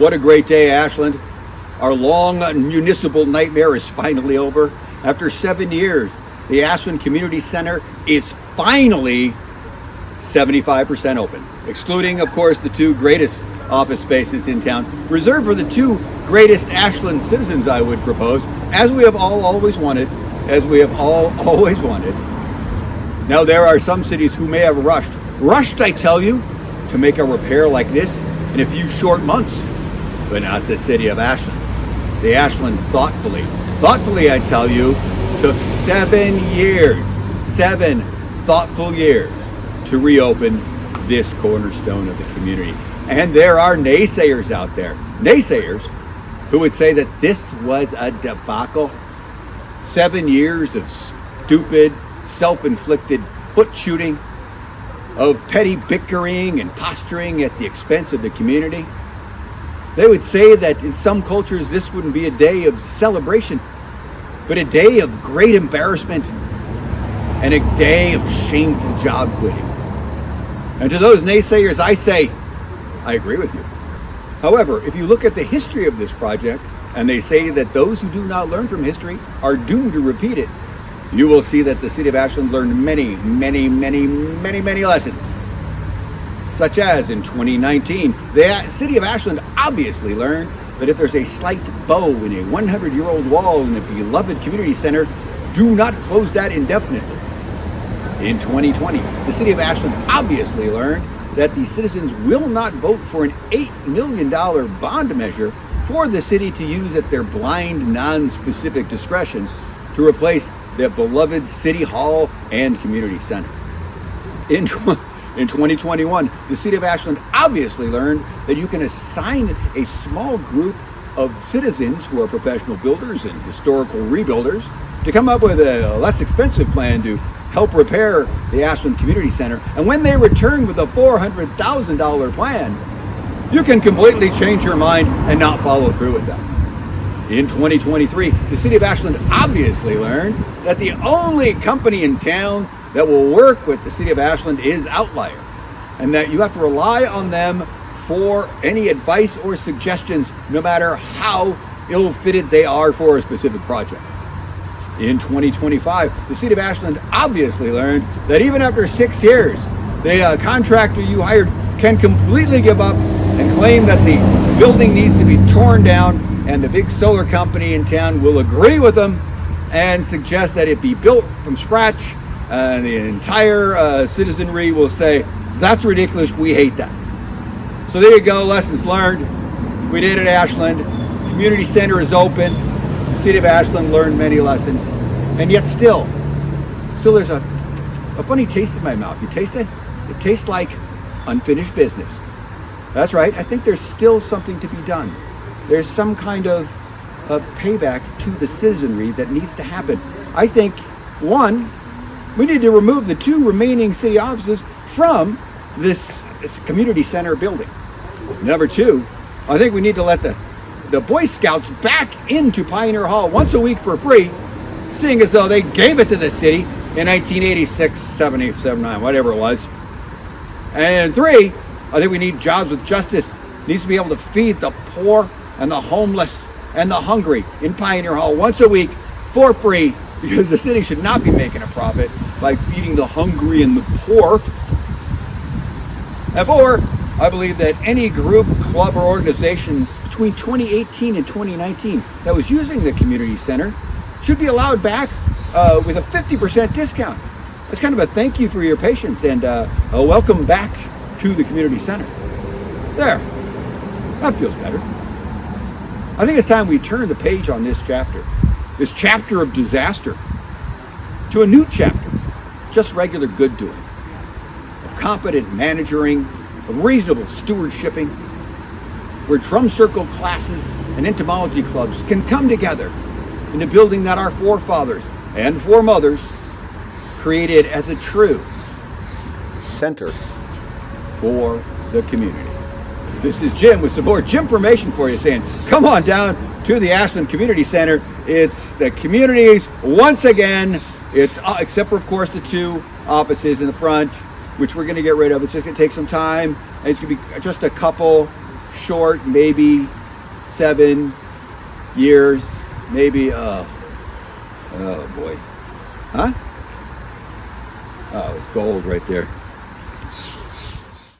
What a great day, Ashland. Our long municipal nightmare is finally over. After 7 years, the Ashland Community Center is finally 75% open, excluding, of course, the two greatest office spaces in town, reserved for the two greatest Ashland citizens, I would propose, as we have all always wanted, Now, there are some cities who may have rushed, I tell you, to make a repair like this in a few short months, but not the city of Ashland. The Ashland thoughtfully, I tell you, took 7 thoughtful years to reopen this cornerstone of the community. And there are naysayers out there, who would say that this was a debacle. 7 years of stupid, self-inflicted foot shooting, of petty bickering and posturing at the expense of the community. They would say that in some cultures this wouldn't be a day of celebration, but a day of great embarrassment and a day of shameful job quitting. And to those naysayers, I say, I agree with you. However, if you look at the history of this project, and they say that those who do not learn from history are doomed to repeat it, you will see that the city of Ashland learned many lessons. Such as in 2019, the city of Ashland obviously learned that if there's a slight bow in a 100-year-old wall in a beloved community center, do not close that indefinitely. In 2020, the city of Ashland obviously learned that the citizens will not vote for an $8 million bond measure for the city to use at their blind, non-specific discretion to replace their beloved City Hall and Community Center. In 2021, the city of Ashland obviously learned that you can assign a small group of citizens who are professional builders and historical rebuilders to come up with a less expensive plan to help repair the Ashland Community Center. And when they return with a $400,000 plan, you can completely change your mind and not follow through with that. In 2023, the city of Ashland obviously learned that the only company in town that will work with the city of Ashland is Outlier, and that you have to rely on them for any advice or suggestions, no matter how ill-fitted they are for a specific project. In 2025, the city of Ashland obviously learned that even after 6 years, the contractor you hired can completely give up and claim that the building needs to be torn down, and the big solar company in town will agree with them and suggest that it be built from scratch. And the entire citizenry will say, that's ridiculous, we hate that. So there you go, lessons learned. We did it at Ashland. Community Center is open. The city of Ashland learned many lessons. And yet still there's a funny taste in my mouth. You taste it? It tastes like unfinished business. That's right, I think there's still something to be done. There's some kind of payback to the citizenry that needs to happen. I think, one, we need to remove the two remaining city offices from this community center building. Number two, I think we need to let the Boy Scouts back into Pioneer Hall once a week for free, seeing as though they gave it to the city in 1986, 78, 79, whatever it was. And three, I think we need Jobs with Justice. Needs to be able to feed the poor and the homeless and the hungry in Pioneer Hall once a week for free, because the city should not be making a profit by feeding the hungry and the poor. And four, I believe that any group, club, or organization between 2018 and 2019 that was using the community center should be allowed back with a 50% discount. It's kind of a thank you for your patience and a welcome back to the community center. There, that feels better. I think it's time we turn the page on this chapter of disaster, to a new chapter, just regular good doing, of competent managing, of reasonable stewardshiping, where drum circle classes and entomology clubs can come together in a building that our forefathers and foremothers created as a true center for the community. This is Jim with some more Jimformation for you, saying, come on down to the Ashland Community Center. It's the communities once again. It's except for, of course, the two offices in the front, which we're going to get rid of. It's just going to take some time. And it's going to be just a couple short, maybe 7 years, maybe, oh boy. Huh? Oh, it's gold right there.